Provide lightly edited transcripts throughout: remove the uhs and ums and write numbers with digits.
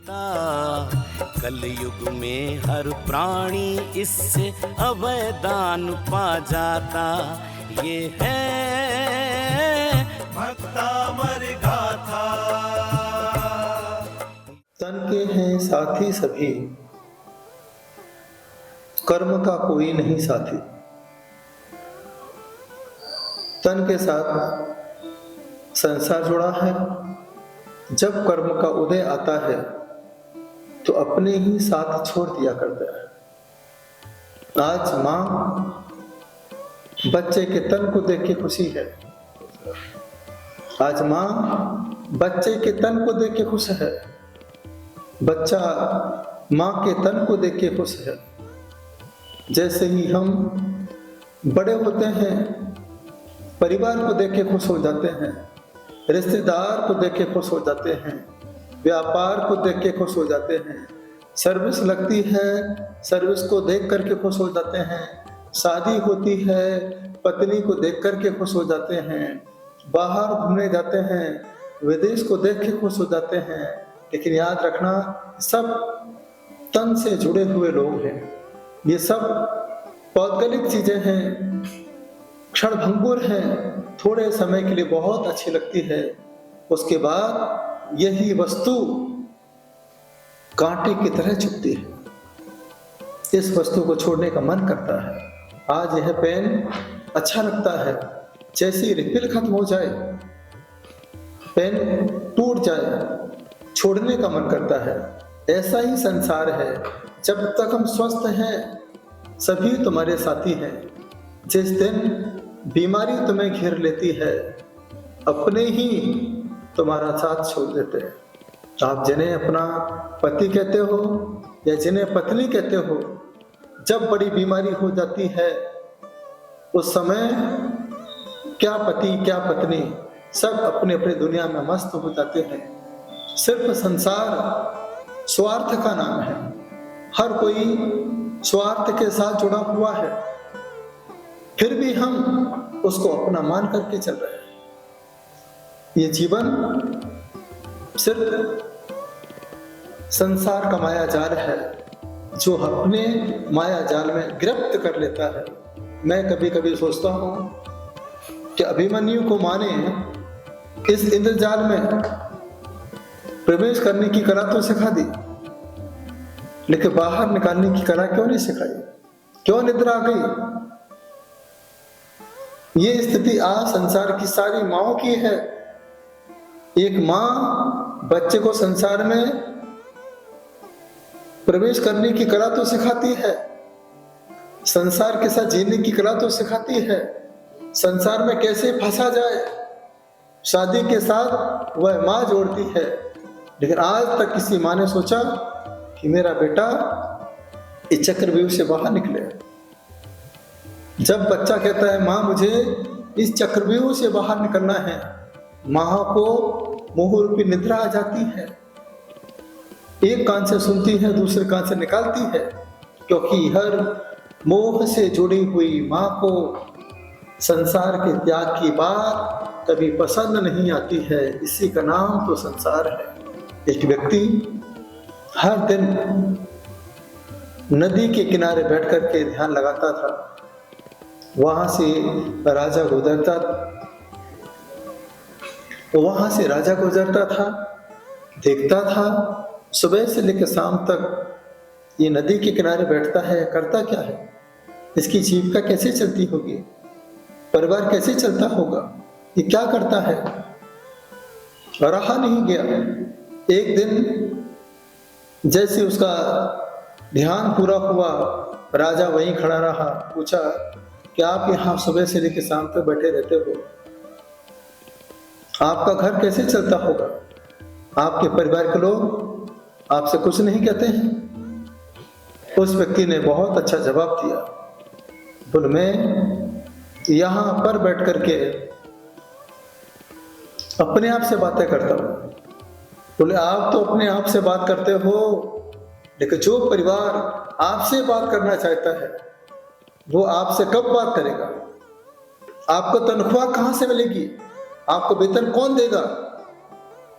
कलयुग में हर प्राणी इससे अवयदान पा जाता। ये है भक्तामर गाथा। तन के हैं साथी सभी, कर्म का कोई नहीं साथी। तन के साथ संसार जुड़ा है। जब कर्म का उदय आता है तो अपने ही साथ छोड़ दिया करता है। आज माँ बच्चे के तन को देख के खुशी है। आज माँ बच्चे के तन को देख के खुश है। बच्चा माँ के तन को देख के खुश है। जैसे ही हम बड़े होते हैं, परिवार को देख के खुश हो जाते हैं, रिश्तेदार को देख के खुश हो जाते हैं, व्यापार को देख के खुश हो जाते हैं, सर्विस लगती है, सर्विस को देख करके खुश हो जाते हैं, शादी होती है, पत्नी को देख करके खुश हो जाते हैं, बाहर घूमने जाते हैं, विदेश को देख के खुश हो जाते हैं। लेकिन याद रखना, सब तन से जुड़े हुए लोग हैं। ये सब पौद्गलिक चीजें हैं, क्षणभंगुर हैं, थोड़े समय के लिए बहुत अच्छी लगती है, उसके बाद यही वस्तु कांटे की तरह चुभती है। इस वस्तु को छोड़ने का मन करता है। आज यह पेन अच्छा लगता है, जैसी रिफिल खत्म हो जाए, पेन टूट जाए, छोड़ने का मन करता है। ऐसा ही संसार है। जब तक हम स्वस्थ हैं, सभी तुम्हारे साथी हैं। जिस दिन बीमारी तुम्हें घेर लेती है, अपने ही तुम्हारा साथ छोड़ देते हैं। आप जिन्हें अपना पति कहते हो या जिन्हें पत्नी कहते हो, जब बड़ी बीमारी हो जाती है, उस समय क्या पति क्या पत्नी सब अपने अपने दुनिया में मस्त हो जाते हैं। सिर्फ संसार स्वार्थ का नाम है। हर कोई स्वार्थ के साथ जुड़ा हुआ है, फिर भी हम उसको अपना मान करके चल रहे हैं। ये जीवन सिर्फ संसार का माया जाल है, जो अपने माया जाल में गिरफ्त कर लेता है। मैं कभी कभी सोचता हूं कि अभिमन्यु को माने इस इंद्रजाल में प्रवेश करने की कला तो सिखा दी, लेकिन बाहर निकालने की कला क्यों नहीं सिखाई? क्यों निद्रा आ गई? ये स्थिति आज संसार की सारी माओं की है। एक माँ बच्चे को संसार में प्रवेश करने की कला तो सिखाती है, संसार के साथ जीने की कला तो सिखाती है, संसार में कैसे फंसा जाए शादी के साथ वह माँ जोड़ती है। लेकिन आज तक किसी माँ ने सोचा कि मेरा बेटा इस चक्रव्यूह से बाहर निकले। जब बच्चा कहता है माँ मुझे इस चक्रव्यूह से बाहर निकलना है, माँ को मोह रूपी निद्रा आ जाती है। एक कान से सुनती है, दूसरे कान से निकालती है, क्योंकि हर मोह से जुड़ी हुई माँ को संसार के त्याग की बात कभी पसंद नहीं आती है। इसी का नाम तो संसार है। एक व्यक्ति हर दिन नदी के किनारे बैठ कर के ध्यान लगाता था। वहां से राजा गुजरता था, देखता था सुबह से लेकर शाम तक ये नदी के किनारे बैठता है, करता क्या है, इसकी जीविका कैसे चलती होगी, परिवार कैसे चलता होगा, ये क्या करता है। रहा नहीं गया। एक दिन जैसे उसका ध्यान पूरा हुआ, राजा वहीं खड़ा रहा, पूछा कि आप यहाँ सुबह से लेकर शाम तक बैठे रहते हो, आपका घर कैसे चलता होगा, आपके परिवार के लोग आपसे कुछ नहीं कहते हैं? उस व्यक्ति ने बहुत अच्छा जवाब दिया, बोले मैं यहाँ पर बैठ करके अपने आप से बातें करता हूँ। बोले आप तो अपने आप से बात करते हो, लेकिन जो परिवार आपसे बात करना चाहता है वो आपसे कब बात करेगा? आपको तनख्वाह कहां से मिलेगी? आपको वेतन कौन देगा?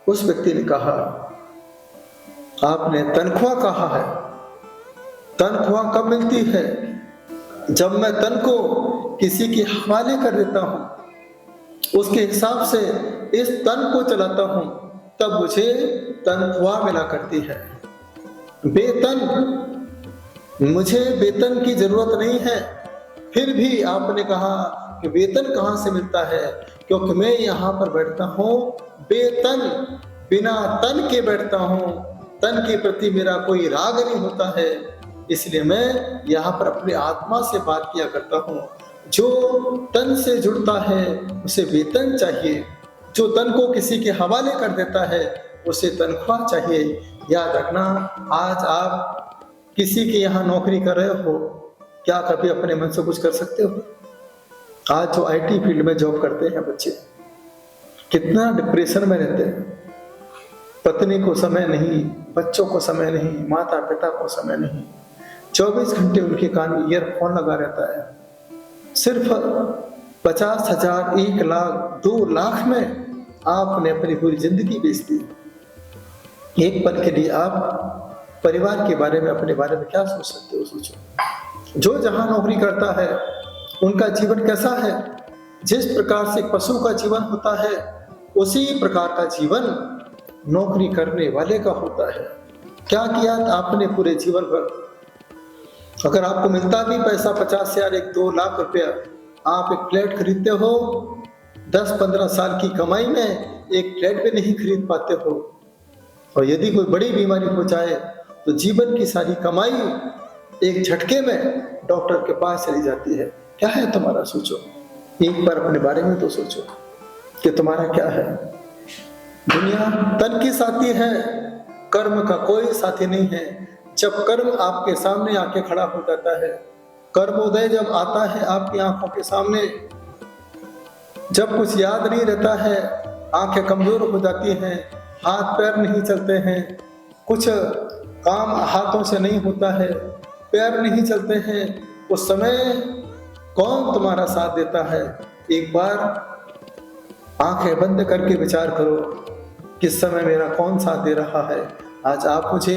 उस व्यक्ति ने कहा आपने तनख्वाह कहा है। तनख्वाह कब मिलती है? जब मैं तन को किसी के हवाले कर देता हूँ, उसके हिसाब से इस तन को चलाता हूँ, तब मुझे तनख्वाह मिला करती है। वेतन, मुझे वेतन की जरूरत नहीं है, फिर भी आपने कहा कि वेतन कहाँ से मिलता है? क्योंकि मैं यहाँ पर बैठता हूँ वेतन, बिना तन के बैठता हूँ, तन के प्रति मेरा कोई राग नहीं होता है, इसलिए मैं यहाँ पर अपनी आत्मा से बात किया करता हूँ। जो तन से जुड़ता है उसे वेतन चाहिए, जो तन को किसी के हवाले कर देता है उसे तनख्वाह चाहिए। याद रखना, आज आप किसी के यहाँ नौकरी कर रहे हो, क्या कभी अपने मन से कुछ कर सकते हो? आज जो आईटी फील्ड में जॉब करते हैं बच्चे, कितना डिप्रेशन में रहते हैं। पत्नी को समय नहीं, बच्चों को समय नहीं, माता पिता को समय नहीं, 24 घंटे उनके कान में ईयरफोन लगा रहता है। सिर्फ 50,000, 1 लाख, 2 लाख में आपने अपनी पूरी जिंदगी बेच दी। एक पल के लिए आप परिवार के बारे में, अपने बारे में क्या सोच सकते हो? सोचो। जो जहां नौकरी करता है उनका जीवन कैसा है? जिस प्रकार से पशु का जीवन होता है उसी प्रकार का जीवन नौकरी करने वाले का होता है। क्या किया आपने पूरे जीवन भर? अगर आपको मिलता भी पैसा 50,000, 1-2 लाख रुपया, आप एक फ्लैट खरीदते हो, 10-15 साल की कमाई में एक फ्लैट भी नहीं खरीद पाते हो। और यदि कोई बड़ी बीमारी हो जाए तो जीवन की सारी कमाई एक झटके में डॉक्टर के पास चली जाती है। क्या है तुम्हारा? सोचो, एक बार अपने बारे में तो सोचो कि तुम्हारा क्या है। दुनिया तन की साथी है, कर्म का कोई साथी नहीं है। जब कर्म आपके सामने आके खड़ा हो जाता है, कर्मोदय जब आता है आपकी आंखों के सामने, जब कुछ याद नहीं रहता है, आंखें कमजोर हो जाती हैं, हाथ पैर नहीं चलते हैं, कुछ काम हाथों से नहीं होता है, पैर नहीं चलते हैं, उस समय कौन तुम्हारा साथ देता है? एक बार आंखें बंद करके विचार करो, किस समय मेरा कौन साथ दे रहा है। आज आप मुझे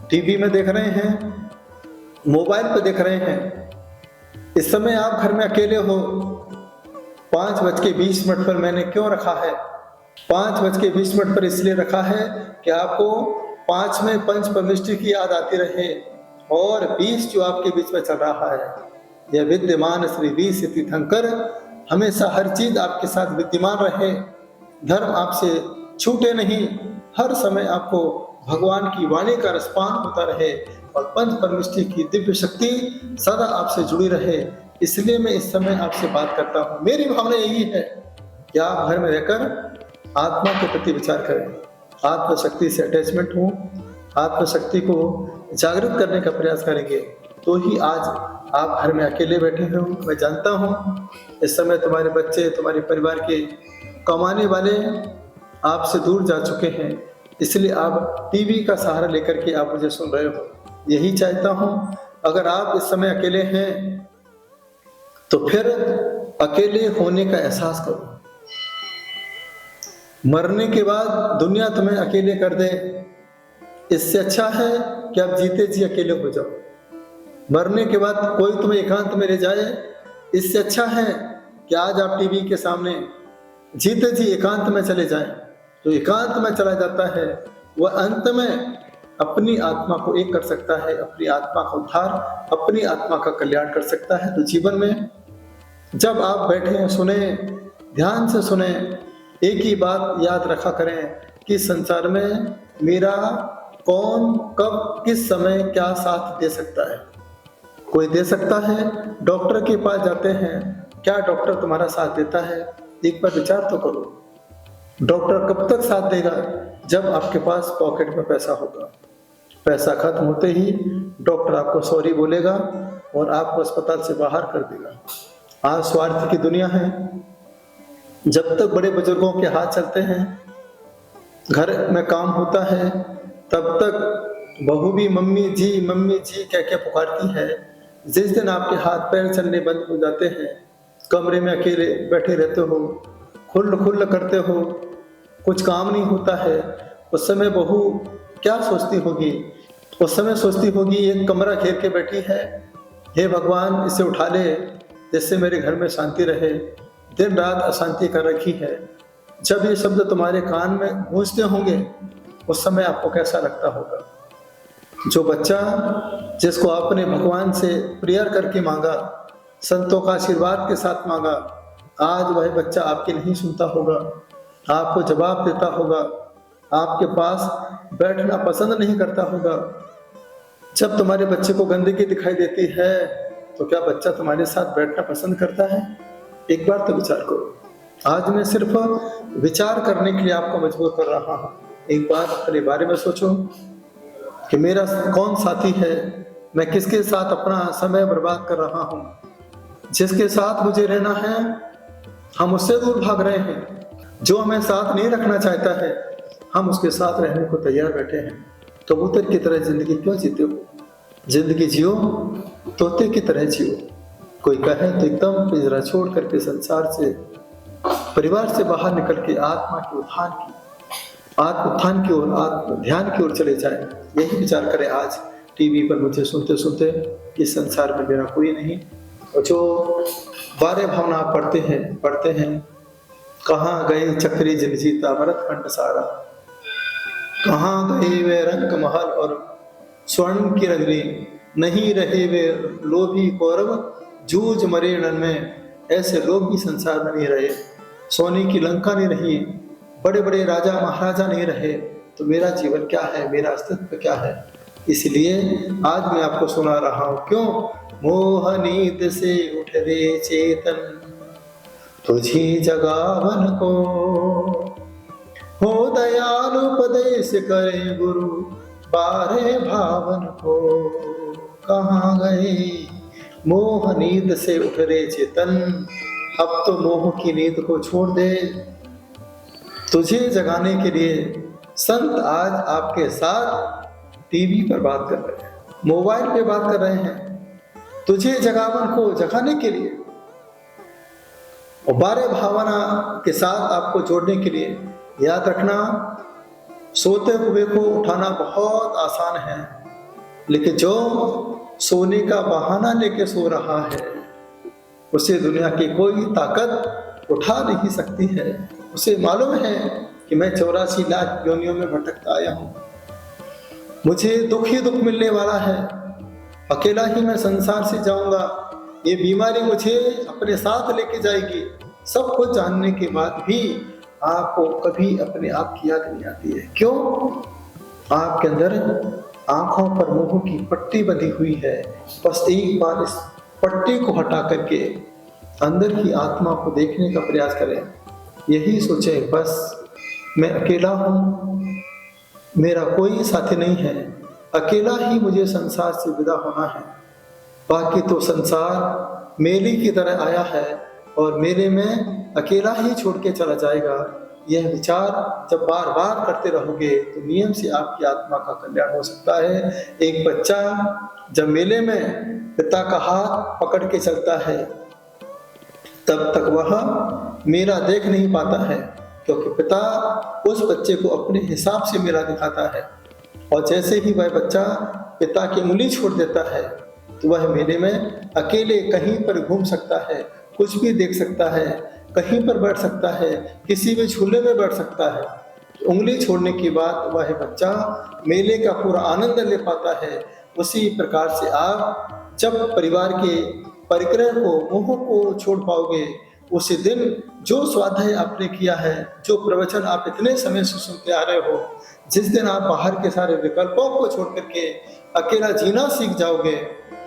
टीवी में देख रहे हैं, मोबाइल पे देख रहे हैं, इस समय आप घर में अकेले हो। 5:20 पर मैंने क्यों रखा है? 5:20 पर इसलिए रखा है कि आपको 5 में पंच परमेष्टि की याद आती रहे, और 20 जो आपके बीच में चल रहा है, यह विद्यमान श्री 20 तीर्थंकर हमेशा हर चीज आपके साथ विद्यमान रहे, धर्म आपसे छूटे नहीं, हर समय आपको भगवान की वाणी का रसपान होता रहे, और पंच परमेष्टि की दिव्य शक्ति सदा आपसे जुड़ी रहे। इसलिए मैं इस समय आपसे बात करता हूँ। मेरी भावना यही है कि आप घर में रहकर आत्मा के प्रति विचार करें, आत्मशक्ति से अटैचमेंट हो, आत्मशक्ति को जागृत करने का प्रयास करेंगे, तो ही आज आप घर में अकेले बैठे हो। मैं जानता हूँ इस समय तुम्हारे बच्चे, तुम्हारे परिवार के कमाने वाले आपसे दूर जा चुके हैं, इसलिए आप टीवी का सहारा लेकर के आप मुझे सुन रहे हो। यही चाहता हूँ, अगर आप इस समय अकेले हैं तो फिर अकेले होने का एहसास करो। मरने के बाद दुनिया तुम्हें अकेले कर दे, इससे अच्छा है कि आप जीते जी अकेले हो जाओ। मरने के बाद कोई तुम्हें एकांत में ले जाए, इससे अच्छा है कि आज आप टीवी के सामने जीते जी एकांत में चले जाएं। जो एकांत में चला जाता है वह अंत में अपनी आत्मा को एक कर सकता है, अपनी आत्मा का उद्धार, अपनी आत्मा का कल्याण कर सकता है। तो जीवन में जब आप बैठे सुने, ध्यान से सुने, एक ही बात याद रखा करें कि संसार में मेरा कौन कब किस समय क्या साथ दे सकता है। कोई दे सकता है, डॉक्टर के पास जाते हैं, क्या डॉक्टर तुम्हारा साथ देता है? एक बार विचार तो करो। डॉक्टर कब तक साथ देगा? जब आपके पास पॉकेट में पैसा होगा। पैसा खत्म होते ही डॉक्टर आपको सॉरी बोलेगा और आपको अस्पताल से बाहर कर देगा। आज स्वार्थ की दुनिया है। जब तक बड़े बुजुर्गों के हाथ चलते हैं, घर में काम होता है, तब तक बहू भी मम्मी जी कह के पुकारती है। जिस दिन आपके हाथ पैर चलने बंद हो जाते हैं, कमरे में अकेले बैठे रहते हो, खुल्ल करते हो, कुछ काम नहीं होता है, उस समय बहू क्या सोचती होगी? उस समय सोचती होगी एक कमरा घेर के बैठी है, हे भगवान इसे उठा ले जिससे मेरे घर में शांति रहे, दिन रात अशांति कर रखी है। जब ये शब्द तुम्हारे कान में गूंजते होंगे उस समय आपको कैसा लगता होगा? जो बच्चा जिसको आपने भगवान से प्रेयर करके मांगा, संतों का आशीर्वाद के साथ मांगा, आज वह बच्चा आपकी नहीं सुनता होगा, आपको जवाब देता होगा, आपके पास बैठना पसंद नहीं करता होगा। जब तुम्हारे बच्चे को गंदगी दिखाई देती है तो क्या बच्चा तुम्हारे साथ बैठना पसंद करता है? एक बार तो विचार करो। आज मैं सिर्फ विचार करने के लिए आपको मजबूर कर रहा हूँ। एक बार अपने बारे में सोचो कि मेरा कौन साथी है, मैं किसके साथ अपना समय बर्बाद कर रहा हूँ। जिसके साथ मुझे रहना है हम उससे दूर भाग रहे हैं, जो हमें साथ नहीं रखना चाहता है हम उसके साथ रहने को तैयार बैठे हैं। कबूतर की तरह जिंदगी क्यों जीते हो? जिंदगी जियो तोते की तरह जियो। कोई कहे तो एकदम पिंजरा छोड़ करके संसार से, परिवार से बाहर निकल के आत्मा के उत्थान की ओर, आत्म ध्यान की ओर चले जाए। यही विचार करें आज टीवी पर मुझे सुनते सुनते कि संसार में मेरा कोई नहीं। और जो बारे भावना पढ़ते हैं कहाँ गए चक्री जिन जीता भरत खंड सारा, कहाँ गए वे रंग महल और स्वर्ण की नगरी, नहीं रहे वे लोभी कौरव जूझ मरे रण में। ऐसे लोग भी संसार में नहीं रहे, सोने की लंका नहीं रही, बड़े बड़े राजा महाराजा नहीं रहे, तो मेरा जीवन क्या है, मेरा अस्तित्व क्या है? इसलिए आज मैं आपको सुना रहा हूं। क्यों? मोह नींद से उठ रे चेतन, तुझी जगावन को, हो दयालु उपदेश करे गुरु, बारे भावन को। कहाँ गए मोह नींद से उठ रे चेतन, अब तो मोह की नींद को छोड़ दे। तुझे जगाने के लिए संत आज आपके साथ टीवी पर बात कर रहे हैं, मोबाइल पे बात कर रहे हैं, तुझे जगावन को जगाने के लिए और बारे भावना के साथ आपको जोड़ने के लिए। याद रखना, सोते हुए को उठाना बहुत आसान है, लेकिन जो सोने का बहाना लेके सो रहा है उसे दुनिया की कोई ताकत उठा नहीं सकती है। उसे मालूम है कि मैं 84 लाख योनियों में भटकता आया हूँ, मुझे दुख ही दुख मिलने वाला है, अकेला ही मैं संसार से जाऊंगा, ये बीमारी मुझे अपने साथ लेके जाएगी। सब कुछ जानने के बाद भी आपको कभी अपने आप की याद नहीं आती है। क्यों? आपके अंदर आंखों पर मोह की पट्टी बंधी हुई है। बस एक बार इस पट्टी को हटा करके अंदर की आत्मा को देखने का प्रयास करें। यही सोचे बस मैं अकेला हूँ, मेरा कोई साथी नहीं है, अकेला ही मुझे संसार से विदा होना है, बाकी तो संसार मेले की तरह आया है और मेले में अकेला ही छोड़ के चला जाएगा। यह विचार जब बार बार करते रहोगे तो नियम से आपकी आत्मा का कल्याण हो सकता है। एक बच्चा जब मेले में पिता का हाथ पकड़ के चलता है तब तक वह मेला देख नहीं पाता है, क्योंकि पिता उस बच्चे को अपने हिसाब से मेला दिखाता है। और जैसे ही वह बच्चा पिता की उंगली छोड़ देता है तो वह मेले में अकेले कहीं पर घूम सकता है, कुछ भी देख सकता है, कहीं पर बैठ सकता है, किसी भी झूले में बैठ सकता है। उंगली छोड़ने के बाद वह बच्चा मेले का पूरा आनंद ले पाता है। उसी प्रकार से आप जब परिवार के परिग्रह को, मोह को छोड़ पाओगे, उसी दिन जो स्वाध्याय आपने किया है, जो प्रवचन आप इतने समय से सुनते आ रहे हो, जिस दिन आप बाहर के सारे विकल्पों को छोड़ करके अकेला जीना सीख जाओगे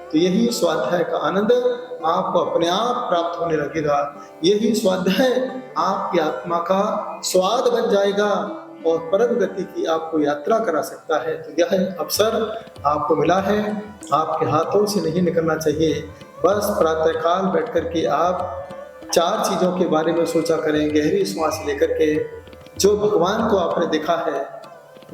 तो यही स्वाध्याय का आनंद आपको अपने आप प्राप्त होने लगेगा। यही स्वाध्याय आपकी आत्मा का स्वाद बन जाएगा और परम गति की आपको यात्रा करा सकता है। तो यह अवसर आपको मिला है, आपके हाथों से नहीं निकलना चाहिए। बस प्रातःकाल बैठ करके आप 4 चीज़ों के बारे में सोचा करें, गहरी श्वास लेकर के। जो भगवान को आपने देखा है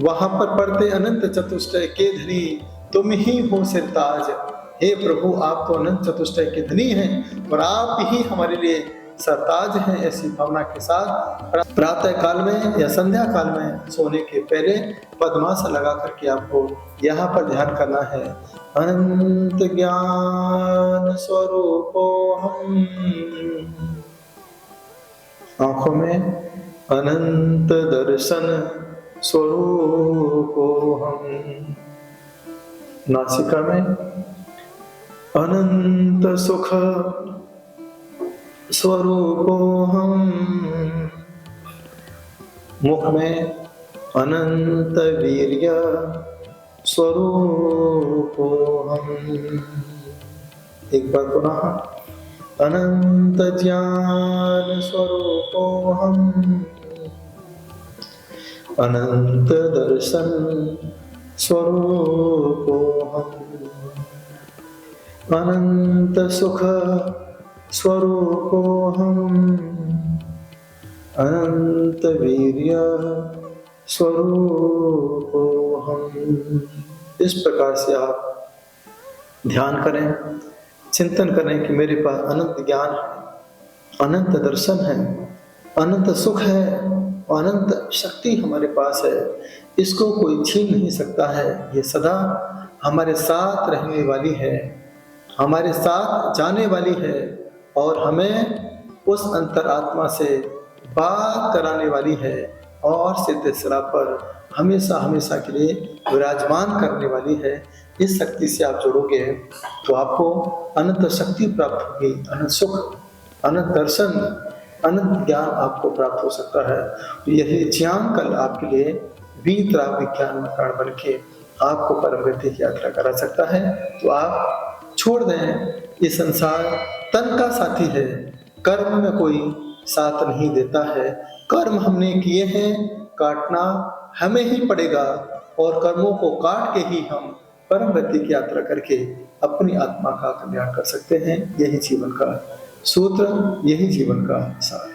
वहां पर पढ़ते अनंत चतुष्टय के धनी तुम ही हो सिरताज। हे प्रभु, आप तो अनंत चतुष्टय के धनी हैं और आप ही हमारे लिए सरताज हैं, ऐसी भावना के साथ प्रातः काल में या संध्या काल में सोने के पहले पद्मासन लगा करके आपको यहाँ पर ध्यान करना है। अनंत ज्ञान स्वरूपो हम, आंखों में अनंत दर्शन स्वरूपो हम, नासिका में अनंत सुख स्वरूपो हम, मुख में अनंत वीर्य स्वरूपो हम। एक बार पुनः अनंत ज्ञान स्वरूपो हम, अनंत दर्शन स्वरूपो हम, अनंत सुख स्वरूपो हम, अनंत वीर्य स्वरूपो हम। इस प्रकार से आप ध्यान करें, चिंतन करें कि मेरे पास अनंत ज्ञान है, अनंत दर्शन है, अनंत सुख है, अनंत शक्ति हमारे पास है, इसको कोई छीन नहीं सकता है। ये सदा हमारे साथ रहने वाली है, हमारे साथ जाने वाली है और हमें उस अंतरात्मा से बात कराने वाली है और सिद्ध सिरा पर हमेशा हमेशा के लिए विराजमान करने वाली है। इस शक्ति से आप जुड़ोगे तो आपको अनंत शक्ति प्राप्त होगी, अनंत सुख, अनंत दर्शन, अनंत ज्ञान आपको प्राप्त हो सकता है। तो यही ज्ञान कल आपके लिए वीतरा विज्ञान में कारण बन के आपको परम गति की यात्रा करा सकता है। तो आप छोड़ दें, ये संसार तन का साथी है, कर्म में कोई साथ नहीं देता है। कर्म हमने किए हैं, काटना हमें ही पड़ेगा और कर्मों को काट के ही हम परम गति की यात्रा करके अपनी आत्मा का कल्याण कर सकते हैं। यही जीवन का सूत्र, यही जीवन का सार।